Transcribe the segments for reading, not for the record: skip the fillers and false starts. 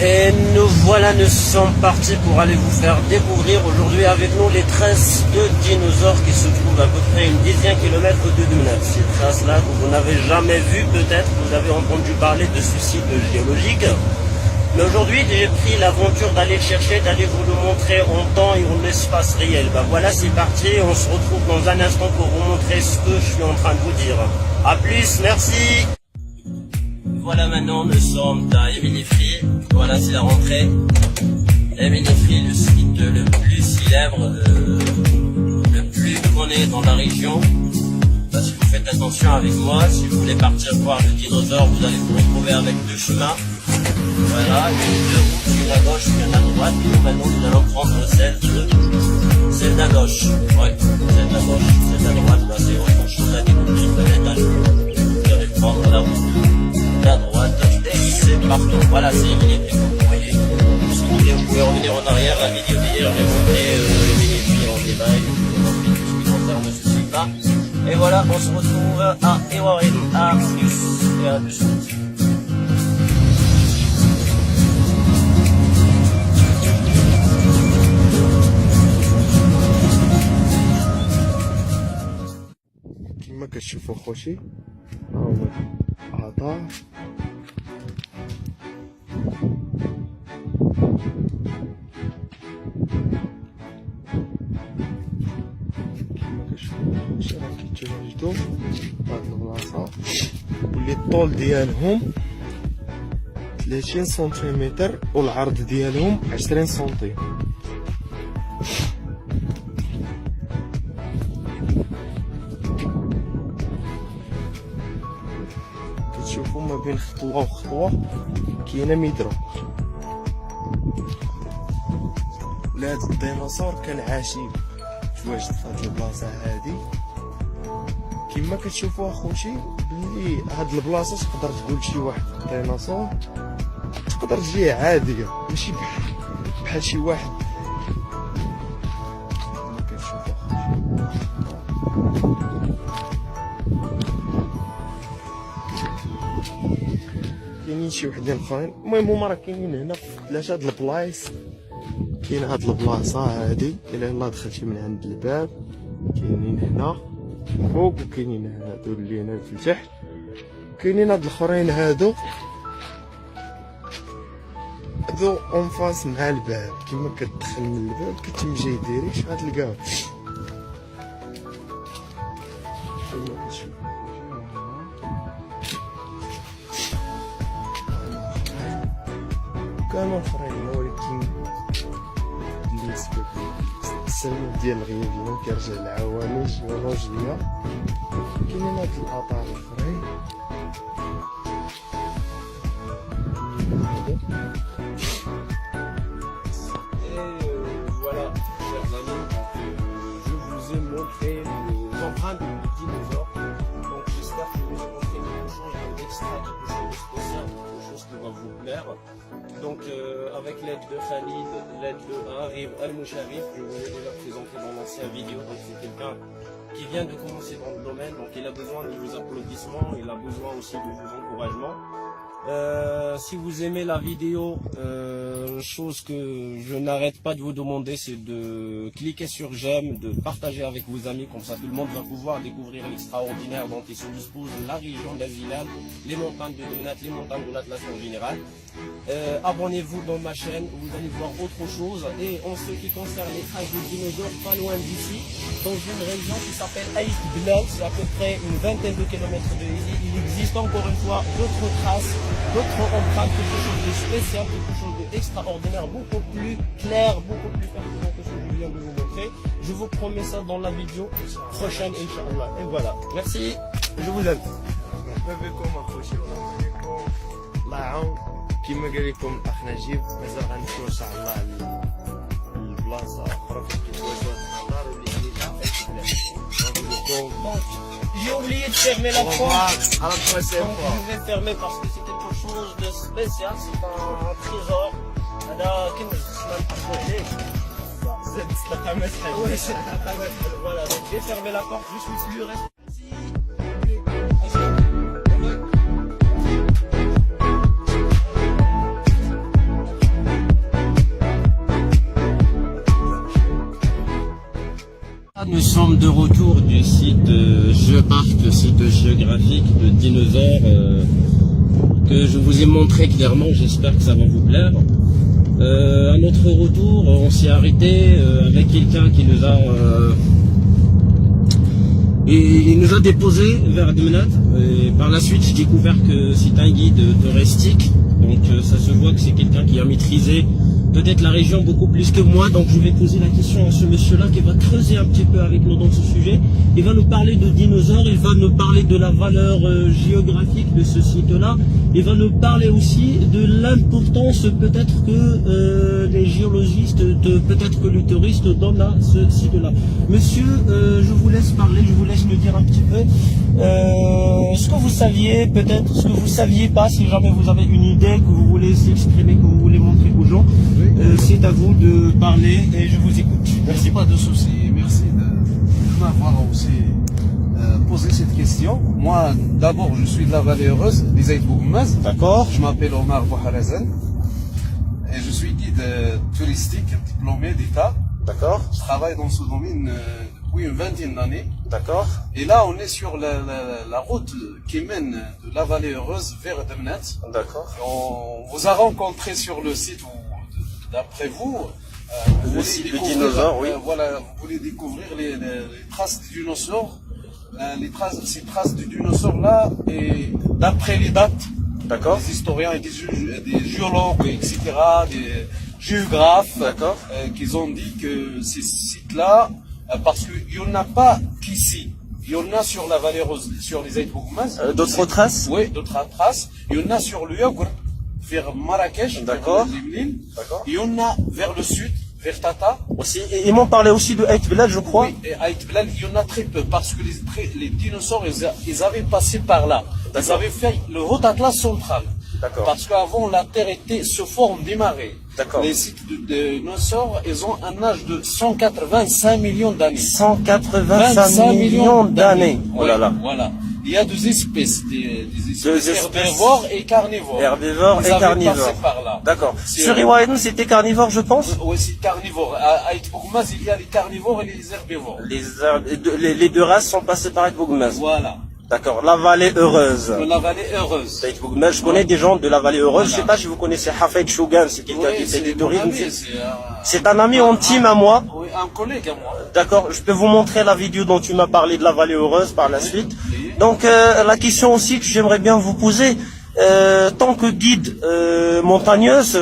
Et nous voilà, nous sommes partis pour aller vous faire découvrir aujourd'hui avec nous les traces de dinosaures qui se trouvent à peu près une dizaine de kilomètres de Doumenat. Ces traces-là que vous n'avez jamais vues peut-être, vous avez entendu parler de ce site géologique. Mais aujourd'hui, j'ai pris l'aventure d'aller chercher, d'aller vous le montrer en temps et en espace réel. Ben voilà, c'est parti, on se retrouve dans un instant pour vous montrer ce que je suis en train de vous dire. A plus, merci. Voilà, maintenant nous sommes à Émile-Free. Voilà, c'est la rentrée. Émile-Free, le site le plus célèbre, le plus connu dans la région. Ben, si vous faites attention avec moi, si vous voulez partir voir le dinosaure, vous allez vous retrouver avec deux chemins. Voilà, une de route, une à gauche, une à droite. Et maintenant nous allons prendre celle d'à gauche. Ouais, celle d'à gauche, celle d'à droite, là c'est autre chose à découvrir peut-être. Vous allez prendre la route à droite et c'est partout. Voilà, c'est Émile-Free comme vous voyez. Si vous voulez, vous pouvez revenir en arrière, la vidéo d'hier, j'ai montré Émile-Free en détail, tout ce qui concerne ce site-là. Et voilà, on se retrouve à Ewarin, à plus et à de suite. كما كتشوفوا خوتي ها هو العطار كما كتشوفوا خوتي راه كيتواجدوا فهاد البلاصه واللي الطول ديالهم 30 سنتيمتر والعرض ديالهم 20 سنتيم. كتشوفوا ما بين خطوه وخطوه كاينه ميدرو. ولا هاد الديناصور كان عاشي تواجد في هاد البلاصه هادي. كما كتشوفوا اخوتي بلي هاد البلاصه تقدر تقول شي واحد الديناصور تقدر تجي عاديه ماشي بحال شي واحد. كما كتشوفوا كاينين شي وحدين اخرين. المهم هما راه كاينين هنا في ثلاثه د البلايص. كاين هاد البلاصه هادي الا يلاه دخلتي من عند الباب، كاينين هنا فوق وكاينين هادو اللي هنا في التحت، كاينين هاد الاخرين هادو اون فاس مع الباب. كيما كتدخل من الباب كتمشي ديريكت غتلقاو. كيما كتشوف كانوا اخرين ولكن بالنسبه للسبب ديال الغيابيين كيرجع للعوامل جيولوجيه. كاينين هاد الاطار الاخرين Voilà, chers amis, je vous ai montré les empreintes de dinosaures. Donc j'espère que je vous ai montré quelque chose d'extra, quelque chose de spécial, quelque chose qui va vous plaire. Donc avec l'aide de Khalid, l'aide de Harib Al-Moucharif, je vous ai déjà présenté dans l'ancienne vidéo. Donc c'est quelqu'un qui vient de commencer dans le domaine, donc il a besoin de vos applaudissements, il a besoin aussi de vos encouragements. Si vous aimez la vidéo, chose que je n'arrête pas de vous demander, c'est de cliquer sur j'aime, de partager avec vos amis, comme ça tout le monde va pouvoir découvrir l'extraordinaire dont il se dispose la région d'Azilal, les montagnes de Doumenat, les montagnes de l'Atlas en général. Abonnez-vous dans ma chaîne, vous allez voir autre chose. Et en ce qui concerne les traces de dinosaures, pas loin d'ici, dans une région qui s'appelle Aït Blal, c'est à peu près une vingtaine de kilomètres de ici. Il existe encore une fois d'autres traces, d'autres empreintes, quelque chose de spécial, quelque chose d'extraordinaire, beaucoup plus clair, beaucoup plus pertinent que ce que je viens de vous montrer. Je vous promets ça dans la vidéo prochaine, Inch'Allah. Et voilà, merci, je vous aime. مرحبا بكم اخوتي الله يعاون. كما قال لكم الاخ نجيب مازال غنمشيو ان شاء الله لبلاصه اخرى فين كيتواجدوا النظار واللي J'ai oublié de fermer la porte. à la prochaine Donc, fois. je vais fermer parce que c'est quelque chose de spécial, c'est un trésor. Voilà, donc j'ai fermé la porte, je suis plus resté. Nous sommes de retour du site Geopark, le site géographique de dinosaures que je vous ai montré clairement. J'espère que ça va vous plaire. À notre retour, on s'est arrêté avec quelqu'un qui nous a il nous a déposé vers Dmenat. Et par la suite, j'ai découvert que c'est un guide touristique. Donc ça se voit que c'est quelqu'un qui a maîtrisé peut-être la région beaucoup plus que moi. Donc je vais poser la question à ce monsieur-là qui va creuser un petit peu avec nous dans ce sujet. Il va nous parler de dinosaures, il va nous parler de la valeur géographique de ce site-là. Il va nous parler aussi de l'importance peut-être que les géologistes, peut-être que les touristes donnent à ce site-là. Monsieur, je vous laisse parler, je vous laisse nous dire un petit peu ce que vous saviez, peut-être ce que vous saviez pas, si jamais vous avez une idée que vous voulez s'exprimer, que vous voulez montrer aux gens. C'est à vous de parler et je vous écoute. Merci, pas de souci. Merci de m'avoir aussi posé cette question. Moi, d'abord, je suis de la Vallée Heureuse, des Aïd Bougoumaz. D'accord. Je m'appelle Omar Bouharazan et je suis guide touristique diplômé d'État. D'accord. Je travaille dans ce domaine depuis une vingtaine d'années. D'accord. Et là, on est sur la route qui mène de la Vallée Heureuse vers Dmenat. D'accord. On vous a rencontré sur le site d'après vous. Le site du dinosaure, oui. Voilà, vous voulez découvrir les traces du dinosaure. Ces traces du dinosaure là, et d'après les dates, D'accord. des historiens et des géologues, etc., des géographes, D'accord. qu'ils ont dit que ces sites-là, parce qu'il n'y en a pas qu'ici, il y en a sur la Vallée Rose, sur les Aïd Bougoumaz. D'autres traces? Oui, d'autres traces. Il y en a sur le Yogr, vers Marrakech, D'accord. vers Limline. D'accord. Il y en a vers le sud, vers Tata. Aussi, ils m'ont parlé aussi de Aït Belal, je crois. Oui, et à Aït Belal, il y en a très peu, parce que les dinosaures, ils avaient passé par là. Ils avaient fait le haut Atlas central. D'accord. Parce qu'avant, la Terre était sous forme des marées. D'accord. Les sites de dinosaures, ils ont un âge de 185 millions d'années. 185 millions d'années. Oh là là. Voilà. Il y a deux espèces, des Deux espèces espèces. herbivores et carnivores. Herbivores Ils et avaient carnivores. passé par là. D'accord. C'est- Sur Iwaïden, c'était carnivore, je pense. Oui, c'est carnivore. À Aït Bougoumaz, il y a les carnivores et les herbivores. Les deux races sont passées par Aït Bougoumaz. Voilà. D'accord. La vallée heureuse. La vallée heureuse. Aït Bougoumaz, je connais des gens de la vallée heureuse. Je sais pas si vous connaissez Hafed Chougan, c'est quelqu'un qui fait du mon tourisme. ami, C'est un ami intime à moi. oui, un collègue à moi. D'accord, je peux vous montrer la vidéo dont tu m'as parlé de la vallée heureuse par la suite. Donc la question aussi que j'aimerais bien vous poser, tant que guide montagneuse,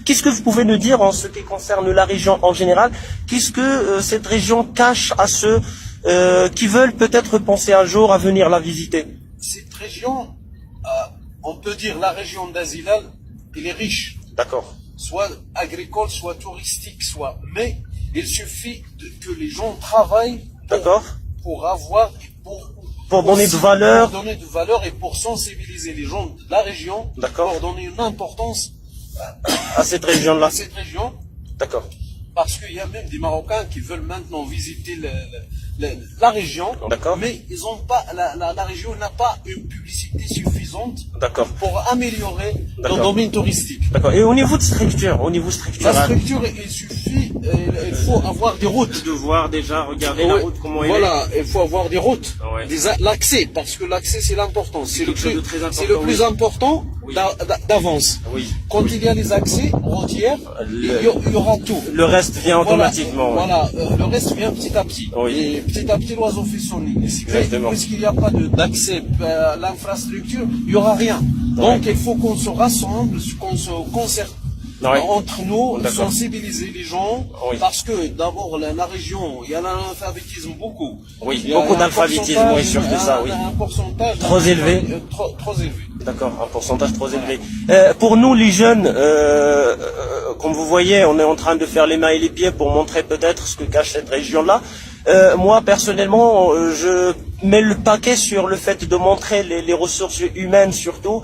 qu'est-ce que vous pouvez nous dire en ce qui concerne la région en général? Qu'est-ce que cette région cache à ceux qui veulent peut-être penser un jour à venir la visiter? Cette région, on peut dire la région d'Azilal, elle est riche. D'accord. Soit agricole, soit touristique, mais il suffit que les gens travaillent D'accord. pour avoir, Pour donner de valeur. pour donner de valeur et pour sensibiliser les gens de la région, D'accord. pour donner une importance À cette région-là. à cette région, D'accord. parce qu'il y a même des Marocains qui veulent maintenant visiter la région, D'accord. mais ils ont pas, la région n'a pas une publicité suffisante D'accord. pour améliorer le D'accord. domaine touristique. D'accord. Et au niveau de structure, La structural, structure, il suffit, il faut avoir des routes. de voir déjà, regarder la Ouais, route, comment elle est. voilà, il faut avoir des routes, Ouais. l'accès, parce que l'accès c'est l'important, c'est le quelque chose plus, de très important, c'est le plus oui. important Oui. d'avance. Oui. Quand il y a les accès routières, il y aura tout. Le reste vient automatiquement. ouais. Voilà, le reste vient petit à petit. Oui. Et petit à petit, l'oiseau fait son nid. Exactement. Puisqu'il n'y a pas d'accès à l'infrastructure, il n'y aura rien. Donc, il faut qu'on se rassemble, qu'on se concerte Ouais. entre nous, D'accord. sensibiliser les gens, Oui. parce que d'abord, la région, il y a l'analphabétisme beaucoup. Oui, Il y a beaucoup un d'alphabétisme, pourcentage- oui, surtout ça, oui. Un pourcentage Trop élevé. Trop élevé. D'accord, un pourcentage trop élevé. Pour nous, les jeunes, comme vous voyez, on est en train de faire les mains et les pieds pour montrer peut-être ce que cache cette région-là. Moi, personnellement, je mets le paquet sur le fait de montrer les ressources humaines surtout,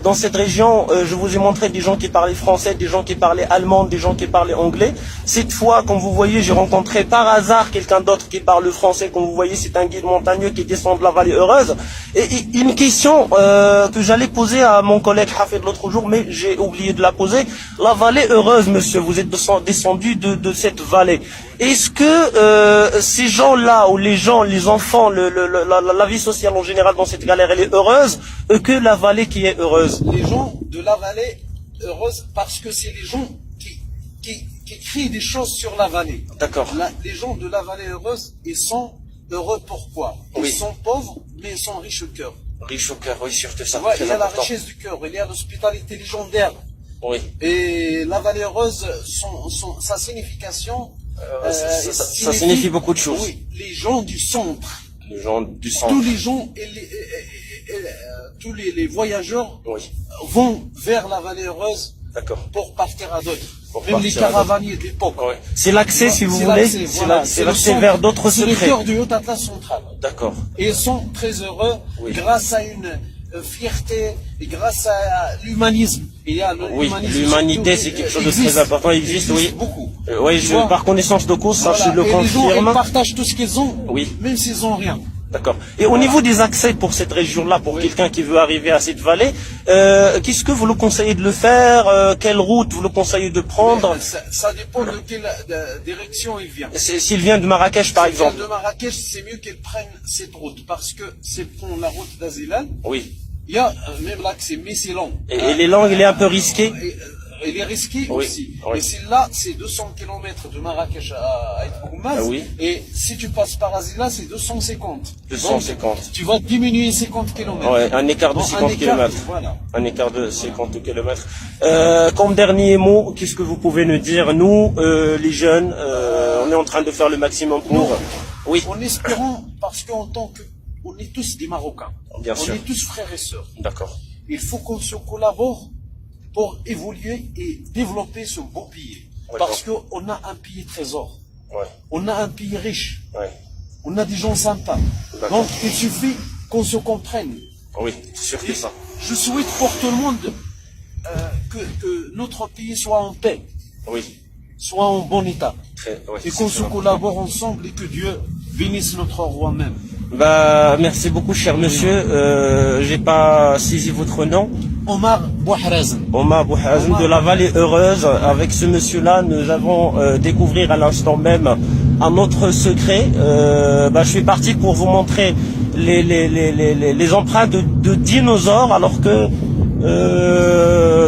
dans cette région, je vous ai montré des gens qui parlaient français, des gens qui parlaient allemand, des gens qui parlaient anglais. Cette fois, comme vous voyez, j'ai rencontré par hasard quelqu'un d'autre qui parle français. Comme vous voyez, c'est un guide montagneux qui descend de la vallée heureuse. Et une question que j'allais poser à mon collègue Hafid l'autre jour, mais j'ai oublié de la poser. La vallée heureuse, monsieur, vous êtes descendu de cette vallée. Est-ce que ces gens-là, ou les gens, les enfants, la vie sociale en général dans cette galère, elle est heureuse, que la vallée qui est heureuse? Les gens de la vallée heureuse, parce que c'est les gens qui créent des choses sur la vallée. D'accord. Les gens de la vallée heureuse, ils sont heureux. Pourquoi? Ils sont pauvres, mais ils sont riches au cœur. Riche au cœur, oui, surtout ça. Il y a la richesse du cœur, il y a l'hospitalité légendaire. Oui. Et la vallée heureuse, sa signification, ça signifie beaucoup de choses. Oui, les gens du centre. Les gens du centre. Tous les gens tous les voyageurs vont vers la vallée heureuse pour partir à d'autres. Même les caravaniers de l'époque. Ouais. C'est l'accès, si vous voulez, c'est l'accès vers d'autres secrets. C'est le cœur du Haut-Atlas central. D'accord. Et ils sont très heureux grâce à une fierté et grâce à l'humanisme. L'humanité, c'est quelque chose de très important. Il existe, beaucoup. Par connaissance de cause, ça je le confirme. Les gens, ils partagent tout ce qu'ils ont, même s'ils n'ont rien. D'accord. Et au niveau des accès pour cette région-là, pour quelqu'un qui veut arriver à cette vallée, qu'est-ce que vous le conseillez de le faire? Quelle route vous le conseillez de prendre? Ça dépend de quelle direction il vient. S'il vient de Marrakech, par exemple. S'il vient de Marrakech, c'est mieux qu'il prenne cette route, parce que c'est pour la route d'Azilal. Oui. Il y a même l'accès, mais c'est long. Et les langues, il est un peu risqué. Il est risqué aussi. Et là, c'est 200 km de Marrakech à Aït-Bougoumaz. Et si tu passes par Azila, c'est 250. 250. Donc, tu vas diminuer 50 km. Ouais, un écart de 50 km. Voilà. Un écart de 50 km. Comme dernier mot, qu'est-ce que vous pouvez nous dire? Nous, les jeunes, on est en train de faire le maximum pour... En espérant, parce qu'en tant que... On est tous des Marocains. Bien sûr. On est tous frères et sœurs. D'accord. Il faut qu'on se collabore pour évoluer et développer ce beau pays. Parce qu'on a un pays trésor. On a un pays riche. On a des gens sympas. Donc il suffit qu'on se comprenne. Oui, c'est sûr que ça. Je souhaite pour tout le monde que notre pays soit en paix. Soit en bon état. Et qu'on se collabore ensemble et que Dieu bénisse notre roi même. Merci beaucoup, cher monsieur. J'ai pas saisi votre nom. Omar Bouhrazm. Omar Bouhrazm de la vallée heureuse. Avec ce monsieur-là, nous avons découvrir à l'instant même un autre secret. Je suis parti pour vous montrer les empreintes de dinosaures, alors que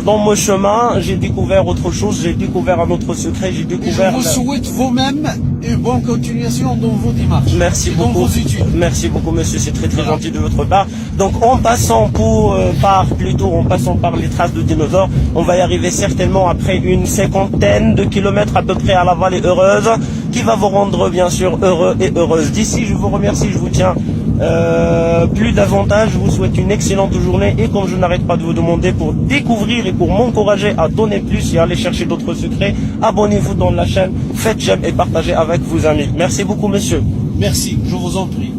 dans mon chemin, j'ai découvert autre chose, j'ai découvert un autre secret, j'ai découvert... Je vous souhaite vous-même une bonne continuation dans vos démarches. Merci beaucoup. Dans vos études. Merci beaucoup, monsieur, c'est très gentil de votre part. Donc, en passant par les traces de dinosaures, on va y arriver certainement après une 50aine de kilomètres à peu près à la vallée heureuse, qui va vous rendre bien sûr heureux et heureuse. D'ici, je vous remercie, je vous tiens plus davantage, je vous souhaite une excellente journée, et comme je n'arrête pas de vous demander pour découvrir et pour m'encourager à donner plus et à aller chercher d'autres secrets, abonnez-vous dans la chaîne, faites j'aime et partagez avec vos amis. Merci beaucoup, monsieur. Merci, je vous en prie.